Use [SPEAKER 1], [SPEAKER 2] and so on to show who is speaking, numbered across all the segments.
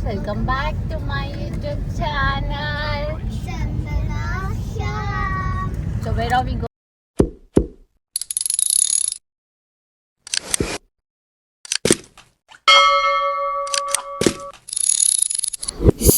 [SPEAKER 1] Welcome back to my YouTube channel. So where are we going?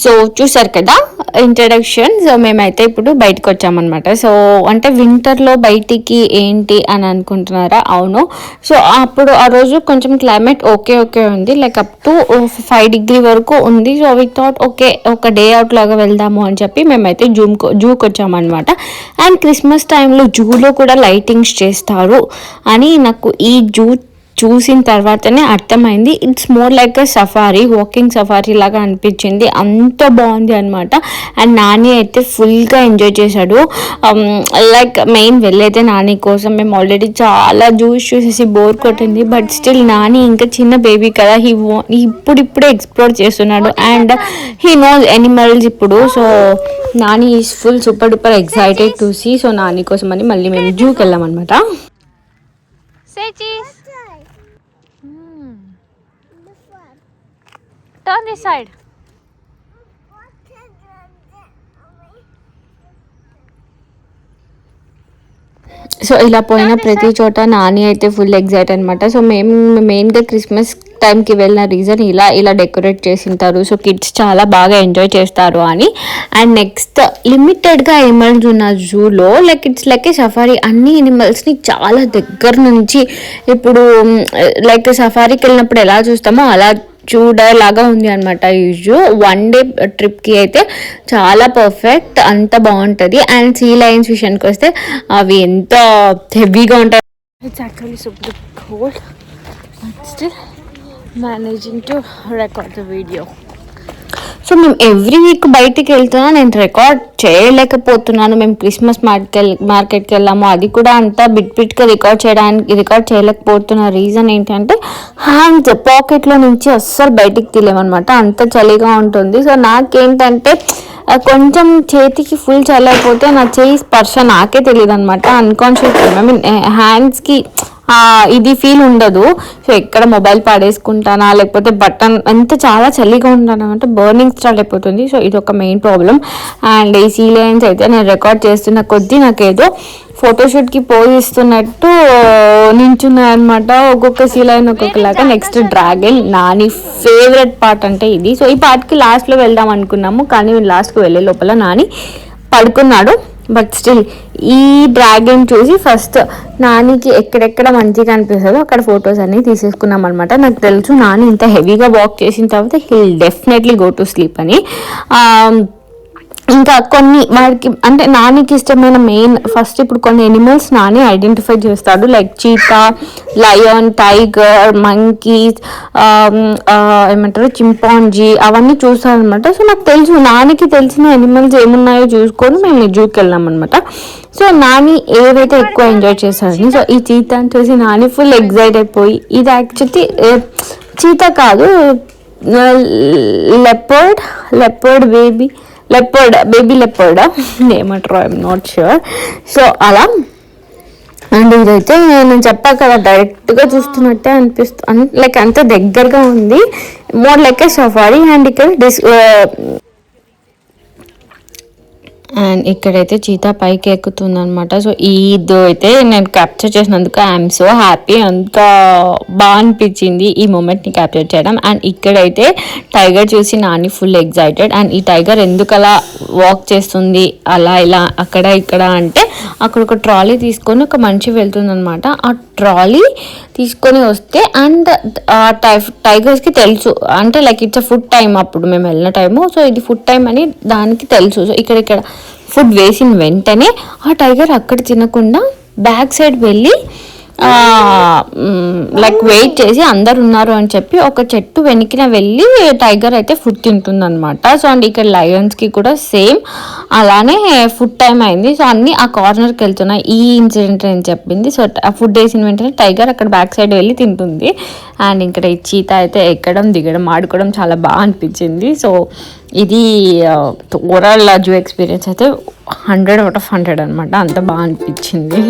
[SPEAKER 1] So చూసారు కదా introduction. So మేమైతే ఇప్పుడు బయటకు వచ్చామన్నమాట. సో అంటే వింటర్లో బయటికి ఏంటి అని అనుకుంటున్నారా? అవును. సో అప్పుడు ఆ రోజు కొంచెం క్లైమేట్ ఓకే ఉంది, లైక్ అప్ టు 5 డిగ్రీ వరకు ఉంది. సో వి థాట్ ఓకే, ఒక డే అవుట్ లాగా వెళ్దాము అని చెప్పి మేమైతే జూకి వచ్చామన్నమాట. అండ్ క్రిస్మస్ టైంలో జూలో కూడా లైటింగ్స్ చేస్తారు అని నాకు ఈ జూ చూసిన తర్వాతనే అర్థమైంది. It's more like a safari, walking safari లాగా అనిపించింది. అంత బాగుంది అనమాట. అండ్ నాని అయితే ఫుల్గా ఎంజాయ్ చేశాడు. లైక్ మెయిన్ వెళ్ళైతే నాని కోసం. మేము ఆల్రెడీ చాలా చూసేసి బోర్ కొట్టింది. బట్ స్టిల్ నాని ఇంకా చిన్న బేబీ కదా, ఇప్పుడిప్పుడే ఎక్స్ప్లోర్ చేస్తున్నాడు. అండ్ హీ నోస్ ఎనిమల్స్ ఇప్పుడు. So Nani is full super duper excited to see. So Nani కోసం అని మళ్ళీ మేము జూకి వెళ్ళామన్నమాట. Turn this side. సో ఇలా పోయిన ప్రతి చోట నాని అయితే ఫుల్ ఎగ్జైట్ అనమాట. సో మేము మెయిన్గా క్రిస్మస్ టైంకి వెళ్ళిన రీజన్ ఇలా డెకరేట్ చేసింటారు. సో కిడ్స్ చాలా బాగా ఎంజాయ్ చేస్తారు అని. అండ్ నెక్స్ట్ లిమిటెడ్గా ఎనిమల్స్ ఉన్న జూలో like it's like a safari. అన్ని ఎనిమల్స్ని చాలా దగ్గర నుంచి, ఇప్పుడు లైక్ సఫారీకి వెళ్ళినప్పుడు ఎలా చూస్తామో అలా చూడలాగా ఉంది అనమాట. యూజు 1 డే ట్రిప్కి అయితే చాలా పర్ఫెక్ట్, అంత బాగుంటుంది. అండ్ సీ లయన్స్ విషయానికి వస్తే అవి ఎంత హెవీగా ఉంటాయి. It's actually super cold, but still managing to record the video. So మేము ఎవ్రీ వీక్ బయటికి వెళ్తున్నా, నేను రికార్డ్ చేయలేకపోతున్నాను. మేము క్రిస్మస్ మార్కెట్కి వెళ్ళాము, అది కూడా అంతా బిట్గా రికార్డ్ చేయలేకపోతున్న రీజన్ ఏంటంటే హ్యాండ్స్ పాకెట్లో నుంచి అస్సలు బయటికి తీయలేమన్నమాట, అంత చలిగా ఉంటుంది. సో నాకేంటంటే కొంచెం చేతికి ఫుల్ చలి అయిపోతే నా చేయి స్పర్శ నాకే తెలియదు అనమాట. అన్కాన్షియస్, ఐ మీన్ హ్యాండ్స్కి ఇది ఫీల్ ఉండదు. సో ఎక్కడ మొబైల్ పాడేసుకుంటానా, లేకపోతే బటన్ అంత చాలా చలిగా ఉంటాను అంటే బర్నింగ్ స్టార్ట్ అయిపోతుంది. సో ఇది ఒక మెయిన్ ప్రాబ్లం. అండ్ ఈ సీ లయన్స్ అయితే నేను రికార్డ్ చేస్తున్న కొద్దీ నాకేదో ఫోటోషూట్కి పోజ్ ఇస్తున్నట్టు నించున్నాయన్నమాట. ఒక్కొక్క సీ లయన్ ఒక్కొక్కలాగా. Next dragon, Nani favourite part అంటే ఇది. సో ఈ పార్ట్కి లాస్ట్లో వెళ్దాం అనుకున్నాము, కానీ లాస్ట్కి వెళ్ళే లోపల నాని పడుకున్నాడు. బట్ స్టిల్ ఈ డ్రాగన్ చూసి ఫస్ట్ నానికి ఎక్కడెక్కడ మంచిగా అనిపిస్తుందో అక్కడ ఫొటోస్ అన్నీ తీసేసుకున్నాం అనమాట. నాకు తెలుసు నాని ఇంత హెవీగా వాక్ చేసిన తర్వాత heal definitely go to sleep అని. ఇంకా కొన్ని వాడికి అంటే నానికి ఇష్టమైన మెయిన్ ఫస్ట్ ఇప్పుడు కొన్ని ఎనిమల్స్ నాని ఐడెంటిఫై చేస్తాడు, like cheetah, lion, tiger, monkeys, ఏమంటారు చింపాంజీ, అవన్నీ చూస్తాడు అనమాట. సో నాకు తెలుసు నానికి తెలిసిన ఎనిమల్స్ ఏమున్నాయో చూసుకొని మేము జూకి వెళ్ళాం అనమాట. సో నాని ఏవైతే ఎక్కువ ఎంజాయ్ చేస్తాడని, సో ఈ చీతాని చూసి నాని ఫుల్ ఎగ్జైట్ అయిపోయి, ఇది యాక్చువల్లీ చీతా కాదు, లెపర్డ్ బేబీ లెపర్డ్ ఏమంటారో ఐఎమ్ నాట్ ష్యూర్. సో అలా. అండ్ ఇదైతే నేను చెప్పా కదా డైరెక్ట్గా చూస్తున్నట్టే అనిపిస్తుంది, లైక్ అంత దగ్గరగా ఉంది, more like a safari. And ఇక్కడైతే చీతా పైకి ఎక్కుతుంది అనమాట. సో ఇది అయితే నేను క్యాప్చర్ చేసినందుకు ఐఎమ్ సో హ్యాపీ, అంత బాగా అనిపించింది ఈ మూమెంట్ని క్యాప్చర్ చేయడం. అండ్ ఇక్కడైతే టైగర్ చూసి నాని ఫుల్ ఎగ్జైటెడ్. అండ్ ఈ టైగర్ ఎందుకు అలా వాక్ చేస్తుంది అలా ఇలా అక్కడ ఇక్కడ అంటే, అక్కడ ఒక ట్రాలీ తీసుకొని ఒక మనిషి వెళ్తుంది అనమాట. ఆ ట్రాలీ తీసుకొని వస్తే అండ్ టైగర్స్కి తెలుసు, అంటే లైక్ ఇట్స్ ఫుడ్ టైం అప్పుడు మేము వెళ్ళిన టైము. సో ఇది ఫుడ్ టైం అని దానికి తెలుసు. సో ఇక్కడ ఫుడ్ వేసిన వెంటనే ఆ టైగర్ అక్కడ తినకుండా బ్యాక్ సైడ్ వెళ్ళి లైక్ వెయిట్ చేసి అందరు ఉన్నారు అని చెప్పి ఒక చెట్టు వెనక్కిన వెళ్ళి టైగర్ అయితే ఫుడ్ తింటుంది అనమాట. సో అండ్ ఇక్కడ లయన్స్కి కూడా సేమ్ అలానే ఫుడ్ టైం అయింది. సో అన్నీ ఆ కార్నర్కి వెళ్తున్నాయి. ఈ ఇన్సిడెంట్ అని చెప్పింది. సో ఆ ఫుడ్ వేసిన వెంటనే టైగర్ అక్కడ బ్యాక్ సైడ్ వెళ్ళి తింటుంది. అండ్ ఇక్కడ ఈ చీతా అయితే ఎక్కడం దిగడం ఆడుకోవడం చాలా బాగా అనిపించింది. సో ఇది ఓవరాల్ జూ ఎక్స్పీరియన్స్ అయితే 100/100 అనమాట, అంత బాగా అనిపించింది.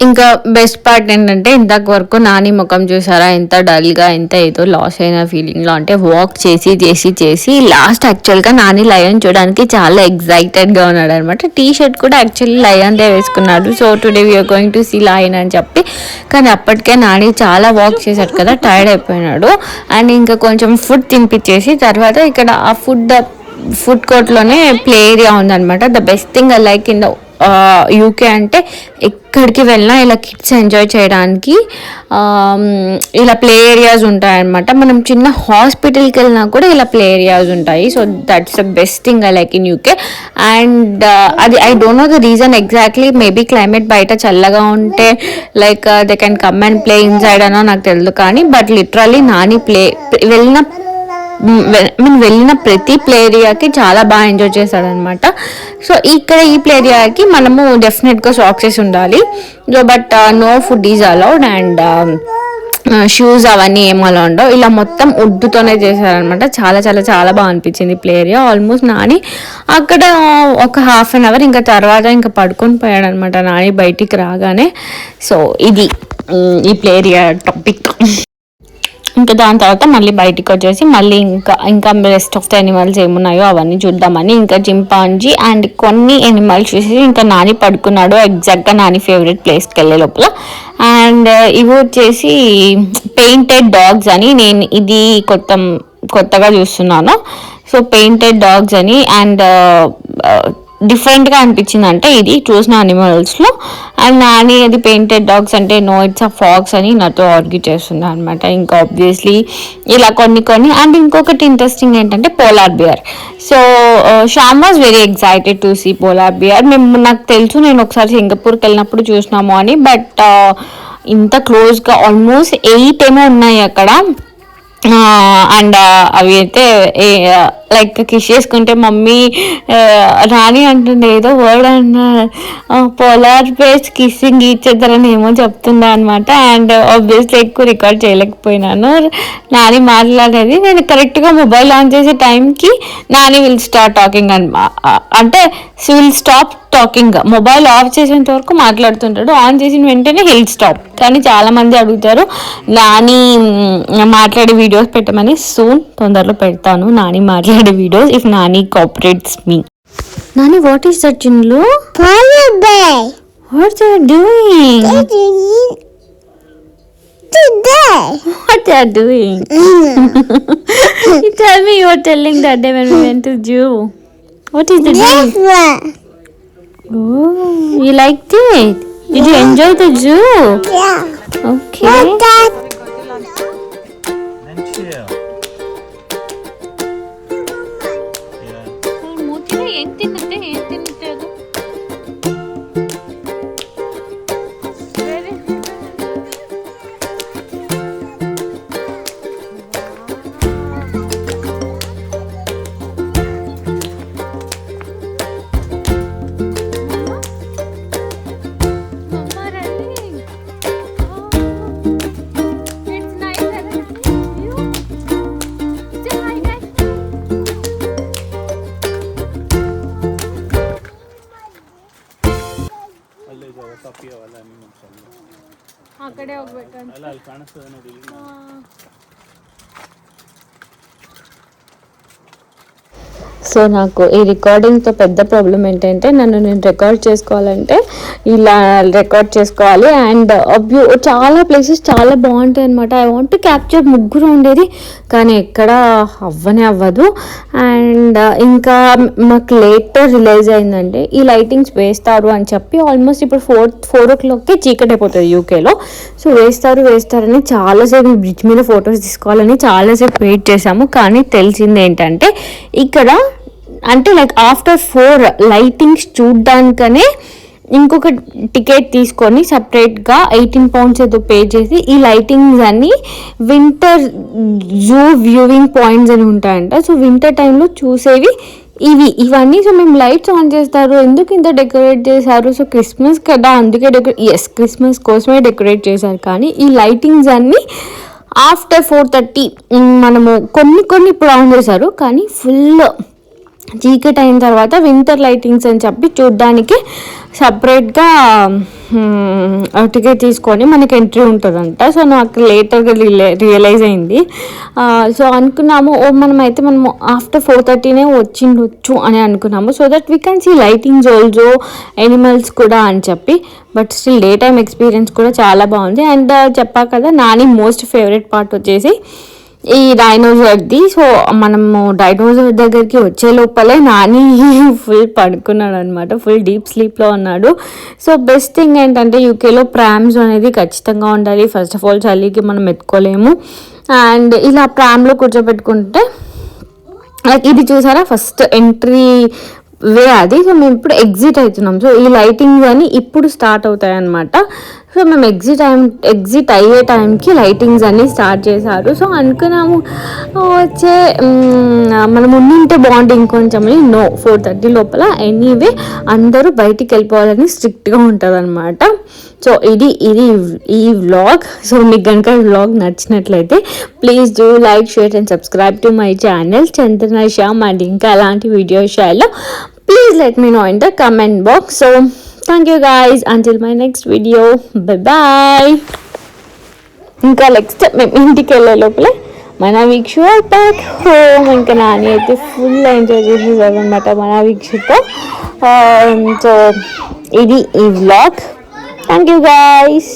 [SPEAKER 1] ఇంకా బెస్ట్ పార్ట్ ఏంటంటే ఇంతకు వరకు నాని ముఖం చూసారా, ఎంత డల్గా, ఎంత ఏదో లాస్ అయిన ఫీలింగ్లో. అంటే వాక్ చేసి చేసి చేసి లాస్ట్ యాక్చువల్గా నాని లయన్ చూడడానికి చాలా ఎగ్జైటెడ్గా ఉన్నాడు అనమాట. టీ షర్ట్ కూడా యాక్చువల్లీ లయన్దే వేసుకున్నాడు. So today we are going to see lion అని చెప్పి, కానీ అప్పటికే నాని చాలా వాక్ చేశాడు కదా, టైర్డ్ అయిపోయినాడు. అండ్ ఇంకా కొంచెం ఫుడ్ తినిపించేసి తర్వాత ఇక్కడ ఆ ఫుడ్ కోర్ట్లోనే ప్లే ఏరియా ఉందన్నమాట. The best thing I like in the UK అంటే ఎక్కడికి వెళ్ళినా ఇలా కిడ్స్ ఎంజాయ్ చేయడానికి ఇలా ప్లే ఏరియాస్ ఉంటాయన్నమాట. మనం చిన్న హాస్పిటల్కి వెళ్ళినా కూడా ఇలా ప్లే ఏరియాస్ ఉంటాయి. So that's the best thing I like in UK. And అది I don't know the reason exactly, maybe climate బయట చల్లగా ఉంటే like they can come and play inside అనో నాకు తెలియదు, కానీ బట్ లిటరల్లీ నాని వెళ్ళిన ప్రతి ప్లే ఏరియాకి చాలా బాగా ఎంజాయ్ చేశాడనమాట. సో ఇక్కడ ఈ ప్లే ఏరియాకి మనము డెఫినెట్గా సాక్సెస్ ఉండాలి. So but no food is allowed and shoes అవన్నీ ఏం అలా ఉండవు. ఇలా మొత్తం ఉడ్డుతోనే చేశారనమాట. చాలా చాలా చాలా బాగా అనిపించింది ప్లే ఏరియా. ఆల్మోస్ట్ నాని అక్కడ ఒక హాఫ్ అన్ అవర్ ఇంకా తర్వాత ఇంకా పడుకొని పోయాడు అనమాట నాని బయటికి రాగానే. సో ఇది ఈ ప్లే ఏరియా టాపిక్. ఇంకా దాని తర్వాత మళ్ళీ బయటికి వచ్చేసి మళ్ళీ ఇంకా రెస్ట్ ఆఫ్ ద ఎనిమల్స్ ఏమున్నాయో అవన్నీ చూద్దామని ఇంకా చింపాంజీ అండ్ కొన్ని ఎనిమల్స్ చూసి ఇంకా నాని పడుకున్నాడు ఎగ్జాక్ట్గా నాని ఫేవరెట్ ప్లేస్కి వెళ్ళే లోపల. అండ్ ఇవి వచ్చేసి పెయింటెడ్ డాగ్స్ అని, నేను ఇది కొత్తగా చూస్తున్నాను. సో పెయింటెడ్ డాగ్స్ అని అండ్ డిఫరెంట్గా అనిపించింది అంటే ఇది చూసిన అనిమల్స్లో. అండ్ నాని అది పెయింటెడ్ డాగ్స్ అంటే నో ఇట్స్ అ ఫాక్స్ అని నాతో ఆర్గ్యూ చేస్తుంది అనమాట. ఇంకా ఆబ్వియస్లీ ఇలా కొన్ని అండ్ ఇంకొకటి ఇంట్రెస్టింగ్ ఏంటంటే polar bear. So Shyam was very excited to see polar bear. నాకు తెలుసు నేను ఒకసారి సింగపూర్కి వెళ్ళినప్పుడు చూసినాము అని, బట్ ఇంత క్లోజ్గా ఆల్మోస్ట్ 8 ఏమో ఉన్నాయి అక్కడ. అండ్ అవి అయితే లైక్ కిష్ చేసుకుంటే మమ్మీ రాని అంటుండే ఏదో వర్డ్ అన్నారు, polar bears kissing each other అని ఏమో చెప్తుందా అనమాట. అండ్ ఆబ్వియస్లీ ఎక్కువ రికార్డ్ చేయలేకపోయినాను నాని మాట్లాడేది. నేను కరెక్ట్గా మొబైల్ ఆన్ చేసే టైంకి నాని విల్ స్టార్ట్ టాకింగ్ అంటే will stop talking. Mobile off చేసేంత వరకు మాట్లాడుతుంటాడు, ఆన్ చేసిన వెంటనే హిల్ స్టాప్. కానీ చాలా మంది అడుగుతారు నాని మాట్లాడే వీడియోస్ పెట్టమని. సూన్ తొందరలో పెడతాను నాని మాట్లాడే videos if Nani cooperates me. Nani, what is that, Jinlu? Polar bear. What they are doing? They're doing today. What they are doing? You tell me you were telling that day when we went to zoo. What is the zoo? Oh, you liked it? Did you enjoy the zoo? Yeah. Okay. అక్కడే ఒక పెట్టండి అలా కాణస్తది ನೋಡಿ. So నాకు ఈ రికార్డింగ్తో పెద్ద problem ఏంటంటే నేను రికార్డ్ చేసుకోవాలంటే ఇలా రికార్డ్ చేసుకోవాలి. అండ్ చాలా ప్లేసెస్ చాలా బాగుంటాయి అనమాట. ఐ వాంట్ టు క్యాప్చర్ ముగ్గురు ఉండేది, కానీ ఎక్కడ అవ్వదు. అండ్ ఇంకా మాకు లేటర్ రిలైజ్ అయిందంటే ఈ లైటింగ్స్ వేస్తారు అని చెప్పి. ఆల్మోస్ట్ ఇప్పుడు 4 o'clockకి చీకటి అయిపోతుంది యూకేలో. సో వేస్తారని చాలాసేపు బ్రిడ్జ్ మీద ఫొటోస్ తీసుకోవాలని చాలాసేపు వెయిట్ చేసాము. కానీ తెలిసింది ఏంటంటే ఇక్కడ అంటే లైక్ ఆఫ్టర్ 4 లైటింగ్స్ చూడ్డానికనే ఇంకొక టికెట్ తీసుకొని సపరేట్గా 18 pounds ఏదో పే చేసి ఈ లైటింగ్స్ అన్ని వింటర్ జూ వ్యూవింగ్ పాయింట్స్ అని ఉంటాయంట. సో వింటర్ టైంలో చూసేవి ఇవన్నీ. సో మేము లైట్స్ ఆన్ చేస్తారు, ఎందుకు ఇంత డెకరేట్ చేశారు? సో క్రిస్మస్ కదా అందుకే క్రిస్మస్ కోసమే డెకరేట్ చేశారు. కానీ ఈ లైటింగ్స్ అన్నీ ఆఫ్టర్ 4:30 మనము కొన్ని ఇప్పుడు ఆన్ చేశారు, కానీ ఫుల్ చీకటి అయిన తర్వాత వింటర్ లైటింగ్స్ అని చెప్పి చూడ్డానికి సపరేట్గా టికెట్ తీసుకొని మనకి ఎంట్రీ ఉంటుందంట. సో నాకు లేటర్గా రియలైజ్ అయింది. సో అనుకున్నాము మనము ఆఫ్టర్ 4:30 వచ్చిండొచ్చు అని అనుకున్నాము, so that we can see lightings also, animals కూడా అని చెప్పి. But still day time experience కూడా చాలా బాగుంది. అండ్ చెప్పా కదా, నాని మోస్ట్ ఫేవరెట్ పార్ట్ వచ్చేసి ఈ డైనోసార్ది. సో మనము డైనోసార్ దగ్గరికి వచ్చే లోపలే నాని ఫుల్ పడుకున్నాడు అనమాట, ఫుల్ డీప్ స్లీప్లో ఉన్నాడు. సో బెస్ట్ థింగ్ ఏంటంటే యూకేలో ప్రామ్స్ అనేది ఖచ్చితంగా ఉండాలి. ఫస్ట్ ఆఫ్ ఆల్ చలికి మనం ఎత్తుకోలేము, అండ్ ఇలా ప్రామ్లో కూర్చోబెట్టుకుంటే లైక్ ఇది చూసారా ఫస్ట్ ఎంట్రీ వే అది. సో మేము ఇప్పుడు ఎగ్జిట్ అవుతున్నాం. సో ఈ లైటింగ్స్ అని ఇప్పుడు స్టార్ట్ అవుతాయి అన్నమాట. సో మేము ఎగ్జిట్ అయ్యే టైంకి లైటింగ్స్ అన్నీ స్టార్ట్ చేశారు. సో అనుకున్నాము మనం ఉండింటే బాగుంటుంది ఇంకొంచెం. 4:30 లోపల ఎనీవే అందరూ బయటికి వెళ్ళిపోవాలని స్ట్రిక్ట్గా ఉంటుంది అనమాట. సో ఇది ఈ వ్లాగ్. సో మీకు కనుక వ్లాగ్ నచ్చినట్లయితే please do like, share and subscribe to my channel Chandana Shyam. And ఇంకా అలాంటి వీడియోస్ చేయాలో please let me know in the comment box. So thank you guys, until my next video, bye bye. ఇంకా next మేము ఇంటికి వెళ్ళే లోపలే మన వీక్ష బ్యాక్ హోమ్. ఇంకా నాని అయితే ఫుల్ ఎంజాయ్ చేసేసారు అనమాట మన వీక్షతో. సో ఇది ఈ వ్లాగ్. Thank you guys.